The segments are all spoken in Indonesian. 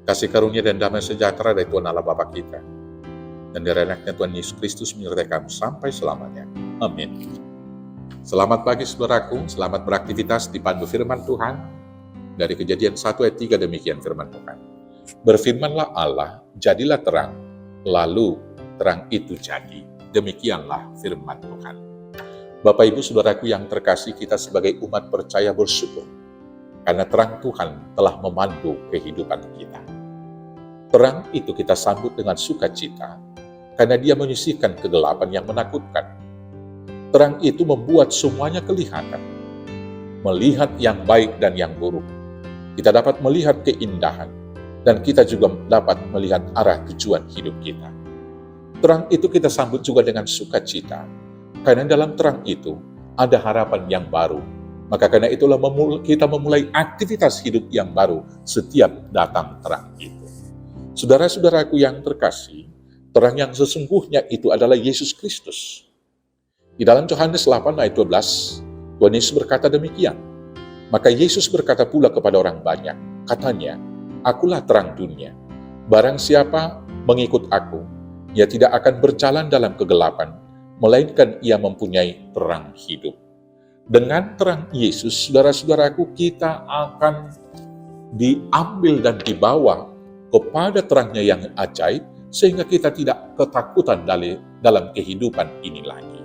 Kasih karunia dan damai sejahtera dari Tuhan Allah Bapa kita dan dari anaknya Tuhan Yesus Kristus menyertai kamu sampai selamanya. Amin. Selamat pagi saudaraku, selamat beraktivitas dipandu firman Tuhan. Dari Kejadian 1 ayat 3 demikian firman Tuhan. Berfirmanlah Allah, jadilah terang, lalu terang itu jadi. Demikianlah firman Tuhan. Bapak Ibu Saudaraku yang terkasih, kita sebagai umat percaya bersyukur karena terang Tuhan telah memandu kehidupan kita. Terang itu kita sambut dengan sukacita karena Dia menyisihkan kegelapan yang menakutkan. Terang itu membuat semuanya kelihatan, melihat yang baik dan yang buruk. Kita dapat melihat keindahan dan kita juga dapat melihat arah tujuan hidup kita. Terang itu kita sambut juga dengan sukacita karena dalam terang itu ada harapan yang baru. Maka karena itulah kita memulai aktivitas hidup yang baru setiap datang terang itu. Saudara-saudaraku yang terkasih, terang yang sesungguhnya itu adalah Yesus Kristus. Di dalam Yohanes 8 ayat 12, Tuhan Yesus berkata demikian. Maka Yesus berkata pula kepada orang banyak, katanya, Akulah terang dunia. Barang siapa mengikut aku, ia tidak akan berjalan dalam kegelapan, melainkan ia mempunyai terang hidup. Dengan terang Yesus, saudara-saudaraku, kita akan diambil dan dibawa kepada terangnya yang ajaib, sehingga kita tidak ketakutan dalam kehidupan ini lagi.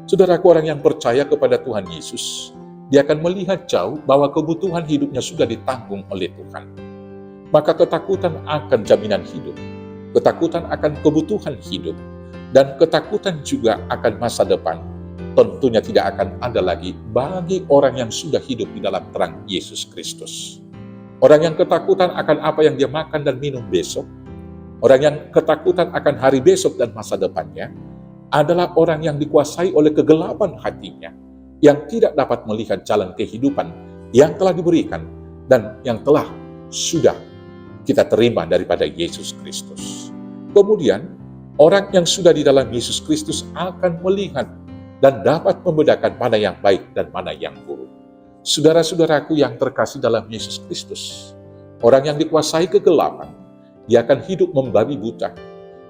Saudaraku, orang yang percaya kepada Tuhan Yesus, dia akan melihat jauh bahwa kebutuhan hidupnya sudah ditanggung oleh Tuhan. Maka ketakutan akan jaminan hidup, ketakutan akan kebutuhan hidup, dan ketakutan juga akan masa depan tentunya tidak akan ada lagi bagi orang yang sudah hidup di dalam terang Yesus Kristus. Orang yang ketakutan akan apa yang dia makan dan minum besok, orang yang ketakutan akan hari besok dan masa depannya, adalah orang yang dikuasai oleh kegelapan hatinya, yang tidak dapat melihat jalan kehidupan yang telah diberikan dan yang telah sudah kita terima daripada Yesus Kristus. Kemudian, orang yang sudah di dalam Yesus Kristus akan melihat dan dapat membedakan mana yang baik dan mana yang buruk. Saudara-saudaraku yang terkasih dalam Yesus Kristus, orang yang dikuasai kegelapan, dia akan hidup membabi buta.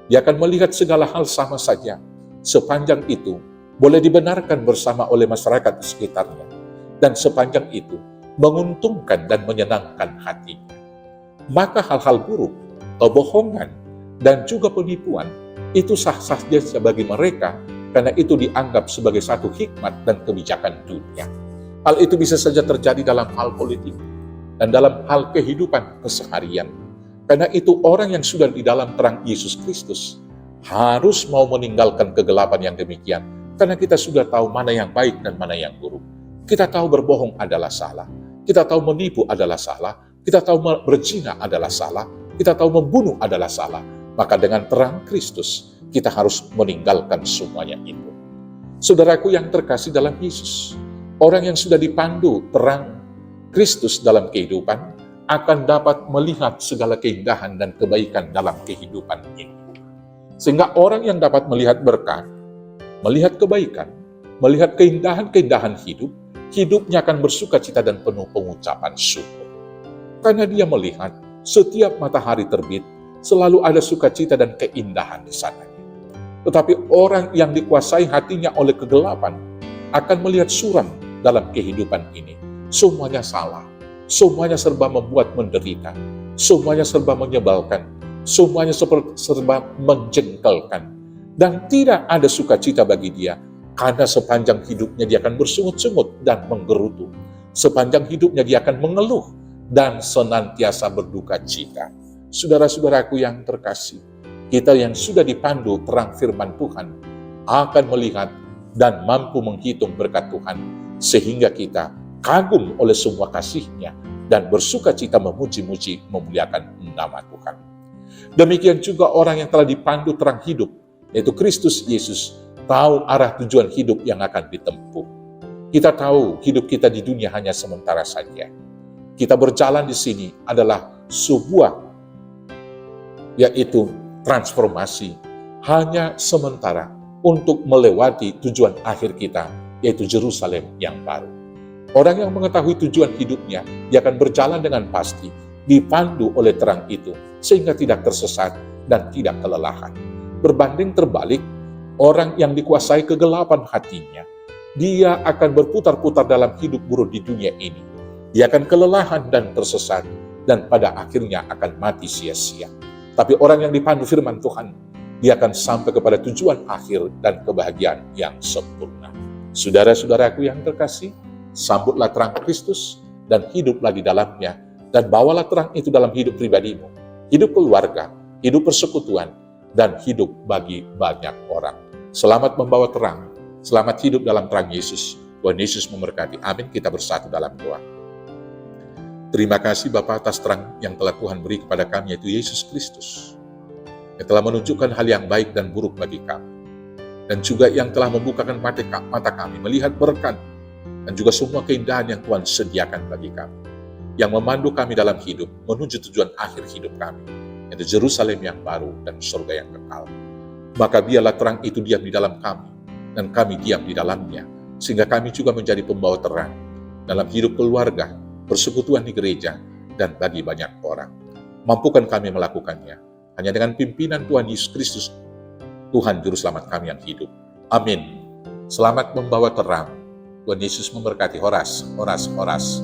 Dia akan melihat segala hal sama saja. Sepanjang itu, boleh dibenarkan bersama oleh masyarakat di sekitarnya. Dan sepanjang itu, menguntungkan dan menyenangkan hatinya. Maka hal-hal buruk, kebohongan, dan juga penipuan, itu sah-sah saja bagi mereka, karena itu dianggap sebagai satu hikmat dan kebijakan dunia. Hal itu bisa saja terjadi dalam hal politik dan dalam hal kehidupan keseharian. Karena itu orang yang sudah di dalam terang Yesus Kristus harus mau meninggalkan kegelapan yang demikian. Karena kita sudah tahu mana yang baik dan mana yang buruk. Kita tahu berbohong adalah salah. Kita tahu menipu adalah salah. Kita tahu berzina adalah salah. Kita tahu membunuh adalah salah. Maka dengan terang Kristus kita harus meninggalkan semuanya itu. Saudaraku yang terkasih dalam Yesus, orang yang sudah dipandu terang Kristus dalam kehidupan akan dapat melihat segala keindahan dan kebaikan dalam kehidupan ini. Sehingga orang yang dapat melihat berkat, melihat kebaikan, melihat keindahan-keindahan hidup, hidupnya akan bersukacita dan penuh pengucapan syukur. Karena dia melihat setiap matahari terbit, selalu ada sukacita dan keindahan di sana. Tetapi orang yang dikuasai hatinya oleh kegelapan akan melihat suram dalam kehidupan ini. Semuanya salah, semuanya serba membuat menderita, semuanya serba menyebalkan, semuanya serba menjengkelkan. Dan tidak ada sukacita bagi dia, karena sepanjang hidupnya dia akan bersungut-sungut dan menggerutu. Sepanjang hidupnya dia akan mengeluh dan senantiasa berduka cita. Saudara-saudaraku yang terkasih, kita yang sudah dipandu terang firman Tuhan akan melihat dan mampu menghitung berkat Tuhan, sehingga kita kagum oleh semua kasih-Nya dan bersukacita memuji-muji memuliakan nama Tuhan. Demikian juga orang yang telah dipandu terang hidup, yaitu Kristus Yesus, tahu arah tujuan hidup yang akan ditempuh. Kita tahu hidup kita di dunia hanya sementara saja. Kita berjalan di sini adalah sebuah yaitu transformasi hanya sementara untuk melewati tujuan akhir kita, yaitu Yerusalem yang baru. Orang yang mengetahui tujuan hidupnya, dia akan berjalan dengan pasti dipandu oleh terang itu, sehingga tidak tersesat dan tidak kelelahan. Berbanding terbalik, orang yang dikuasai kegelapan hatinya, dia akan berputar-putar dalam hidup buruk di dunia ini. Dia akan kelelahan dan tersesat, dan pada akhirnya akan mati sia-sia. Tapi orang yang dipandu firman Tuhan, dia akan sampai kepada tujuan akhir dan kebahagiaan yang sempurna. Saudara-saudaraku yang terkasih, sambutlah terang Kristus dan hiduplah di dalamnya, dan bawalah terang itu dalam hidup pribadimu, hidup keluarga, hidup persekutuan, dan hidup bagi banyak orang. Selamat membawa terang, selamat hidup dalam terang Yesus. Tuhan Yesus memberkati. Amin. Kita bersatu dalam doa. Terima kasih Bapa atas terang yang telah Tuhan beri kepada kami, yaitu Yesus Kristus, yang telah menunjukkan hal yang baik dan buruk bagi kami, dan juga yang telah membukakan mata kami melihat berkat dan juga semua keindahan yang Tuhan sediakan bagi kami, yang memandu kami dalam hidup menuju tujuan akhir hidup kami, yaitu Yerusalem yang baru dan surga yang kekal. Maka biarlah terang itu diam di dalam kami, dan kami diam di dalamnya, sehingga kami juga menjadi pembawa terang dalam hidup keluarga, persekutuan di gereja, dan bagi banyak orang. Mampukan kami melakukannya hanya dengan pimpinan Tuhan Yesus Kristus, Tuhan Juru Selamat kami yang hidup. Amin. Selamat membawa terang. Tuhan Yesus memberkati. Horas, horas, horas.